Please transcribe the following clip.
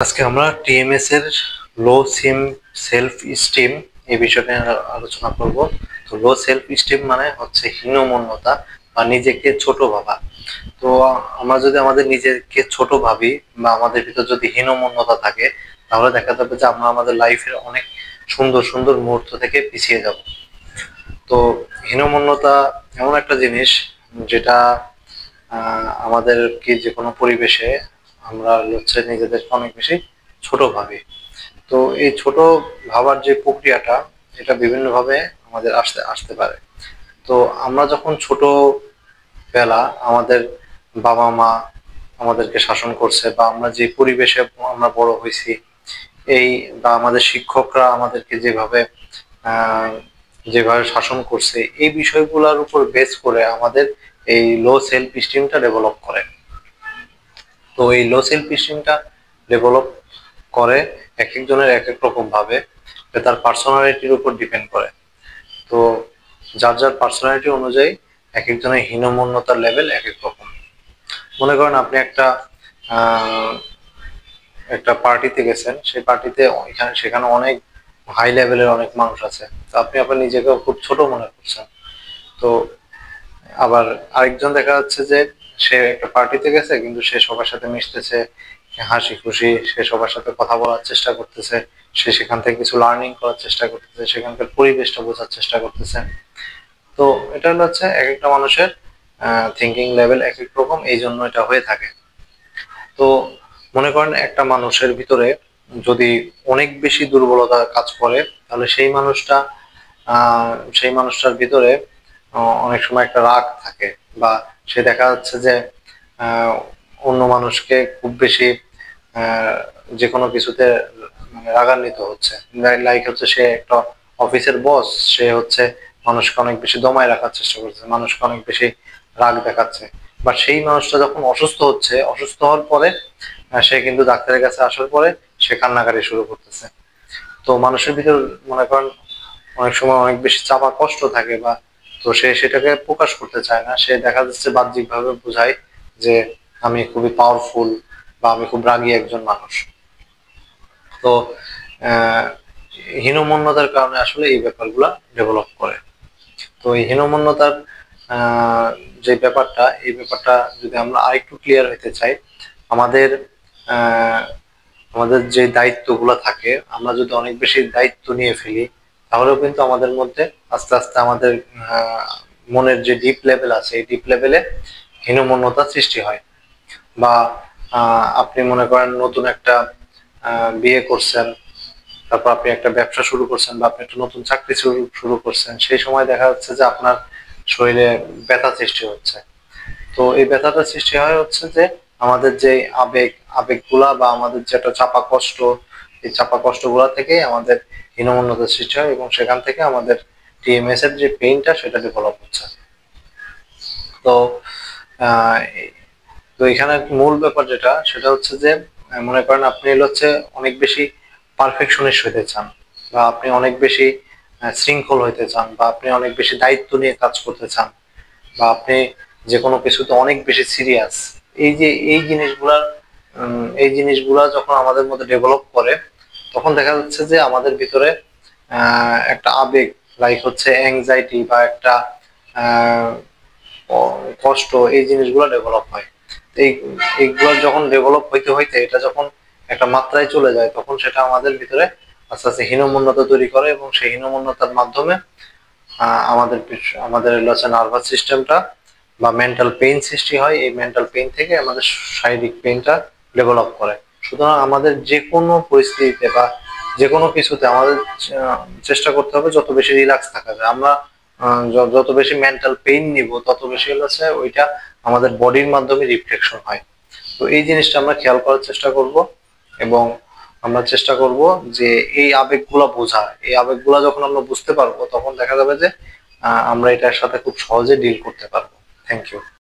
আজকে আমরা টিএমএস এর লো সিম সেলফ স্টিম এই বিষয়টা নিয়ে আলোচনা করব। তো লো সেলফ স্টিম মানে হচ্ছে হীনমন্যতা বা নিজেকে ছোট ভাবা। তো আমরা যদি আমাদের নিজেকে ছোট ভাবি বা আমাদের ভিতর যদি হীনমন্যতা থাকে, তাহলে দেখা যাবে যে আমরা আমাদের লাইফের অনেক সুন্দর সুন্দর মুহূর্ত থেকে পিছিয়ে যাব। তো হীনমন্যতা এমন একটা জিনিস যেটা আমাদেরকে যে কোনো পরিবেশে আমরা হচ্ছে নিজেদেরকে অনেক বেশি ছোট ভাবি। তো এই ছোট ভাবার যে প্রক্রিয়াটা, এটা বিভিন্নভাবে আমাদের আসতে আসতে পারে। তো আমরা যখন ছোট বেলা আমাদের বাবা মা আমাদেরকে শাসন করছে বা আমরা যে পরিবেশে আমরা বড় হয়েছি, এই বা আমাদের শিক্ষকরা আমাদেরকে আহ যেভাবে শাসন করছে, এই বিষয়গুলোর উপর বেস করে আমাদের এই লো সেলফ স্টিমটা ডেভেলপ করে। তো এই লো সেলফ স্টিমটা ডেভেলপ করে এক একজনের এক এক রকম ভাবে, তার পার্সোনালিটির উপর ডিপেন্ড করে। তো যার যার পার্সোনালিটি অনুযায়ী এক একজনের হীনমন্যতার লেভেল এক এক রকম। মনে করেন আপনি আহ একটা পার্টিতে গেছেন, সেই পার্টিতে সেখানে অনেক হাই লেভেলের অনেক মানুষ আছে, তো আপনি আপনার নিজেকে খুব ছোট মনে করছেন। তো আবার আরেকজন দেখা যাচ্ছে যে সে একটা পার্টিতে গেছে কিন্তু সে সবার সাথে মিশতেছে, হাসি খুশি, সে সবার সাথে কথা বলার চেষ্টা করতেছে, সে সেখান থেকে কিছু লার্নিং করার চেষ্টা করতেছে, সেখানকার পরিবেশটা বোঝার চেষ্টা করতেছে। তো এটা হচ্ছে এক একটা মানুষের থিঙ্কিং লেভেল এক এক রকম, এই জন্য এটা হয়ে থাকে। তো মনে করেন একটা মানুষের ভিতরে যদি অনেক বেশি দুর্বলতা কাজ করে, তাহলে সেই মানুষটার ভিতরে অনেক সময় একটা রাগ থাকে, বা সে দেখা যাচ্ছে যে আহ, অন্য মানুষকে খুব বেশি আহ, যে কোনো কিছুতে মানে রাগান্বিত হচ্ছে। লাইক হচ্ছে সে একটা অফিসের বস, সে হচ্ছে মানুষকে অনেক বেশি দমায় রাখার চেষ্টা করছে, মানুষকে অনেক বেশি রাগ দেখাচ্ছে। বাট সেই মানুষটা যখন অসুস্থ হওয়ার পরে সে কিন্তু ডাক্তারের কাছে আসার পরে সে কান্নাকাটি শুরু করতেছে। তো মানুষের ভিতর মনে করেন অনেক সময় অনেক বেশি চাপা কষ্ট থাকে, বা তো সে সেটাকে প্রকাশ করতে চায় না, সে দেখা যাচ্ছে বাহ্যিক ভাবে বোঝায় যে আমি খুবই পাওয়ারফুল বা আমি খুব রাগী একজন মানুষ। তো আহ হীনমন্যতার কারণে আসলে এই ব্যাপারগুলা ডেভেলপ করে। তো এই হীনমন্যতার আহ যে ব্যাপারটা, এই ব্যাপারটা যদি আমরা আরেকটু ক্লিয়ার হতে চাই, আমাদের আহ আমাদের যে দায়িত্বগুলো থাকে, আমরা যদি অনেক বেশি দায়িত্ব নিয়ে ফেলি, তাহলেও কিন্তু আমাদের মধ্যে আস্তে আস্তে আমাদের আহ, মনের যে ডিপ লেভেল আছে, এই ডিপ লেভেলে হীনমন্যতা সৃষ্টি হয়। বা আপনি মনে করেন নতুন একটা বিয়ে করছেন, তারপর আপনি একটা ব্যবসা শুরু করছেন, বা আপনি একটা নতুন চাকরি শুরু শুরু করছেন, সেই সময় দেখা যাচ্ছে যে আপনার শরীরে ব্যথা সৃষ্টি হচ্ছে। তো এই ব্যথাটা সৃষ্টি হয় হচ্ছে যে আমাদের যে আবেগগুলা বা আমাদের যেটা চাপা কষ্ট, এই চাপা কষ্টগুলা থেকে আমাদের হীনমন্যতার সৃষ্টি হয়, এবং সেখান থেকে আমাদের টিএমএস এর যে পেইনটা সেটা ডেভেলপ হচ্ছে। তো আহ তো এখানে মূল ব্যাপার যেটা, সেটা হচ্ছে যে মনে করেন আপনি হচ্ছে অনেক বেশি পারফেকশনিস্ট হইতে চান, বা আপনি অনেক বেশি শৃঙ্খল হইতে চান, বা আপনি অনেক বেশি দায়িত্ব নিয়ে কাজ করতে চান, বা আপনি যে কোনো কিছুতে অনেক বেশি সিরিয়াস। এই যে এই জিনিসগুলা যখন আমাদের মধ্যে ডেভেলপ করে, তখন দেখা যাচ্ছে যে আমাদের ভিতরে একটা আবেগ, লাইক হচ্ছে অ্যাংজাইটি বা একটা আহ, কষ্ট, এই জিনিসগুলো ডেভেলপ হয়। এই এইগুলো যখন ডেভেলপ হইতে হইতে এটা যখন একটা মাত্রায় চলে যায়, তখন সেটা আমাদের ভিতরে আস্তে আস্তে হীনমন্যতা তৈরি করে, এবং সেই হীনমন্যতার মাধ্যমে আমাদের হচ্ছে নার্ভাস সিস্টেমটা বা মেন্টাল পেইন সৃষ্টি হয়। এই মেন্টাল পেইন থেকে আমাদের শারীরিক পেইনটা ডেভেলপ করে। সুতরাং আমাদের যে কোনো পরিস্থিতিতে বা যে কোনো কিছুতে আমাদের আহ, চেষ্টা করতে হবে যত বেশি রিল্যাক্স থাকা যায়। আমরা যত বেশি মেন্টাল পেইন নিব, তত বেশি হচ্ছে ওইটা আমাদের বডির মাধ্যমে রিফ্লেকশন হয়। তো এই জিনিসটা আমরা খেয়াল করার চেষ্টা করব, এবং আমরা চেষ্টা করব যে এই আবেগগুলা বোঝা, এই আবেগগুলা যখন আমরা বুঝতে পারবো, তখন দেখা যাবে যে আমরা এটার সাথে খুব সহজে ডিল করতে পারবো। Thank you.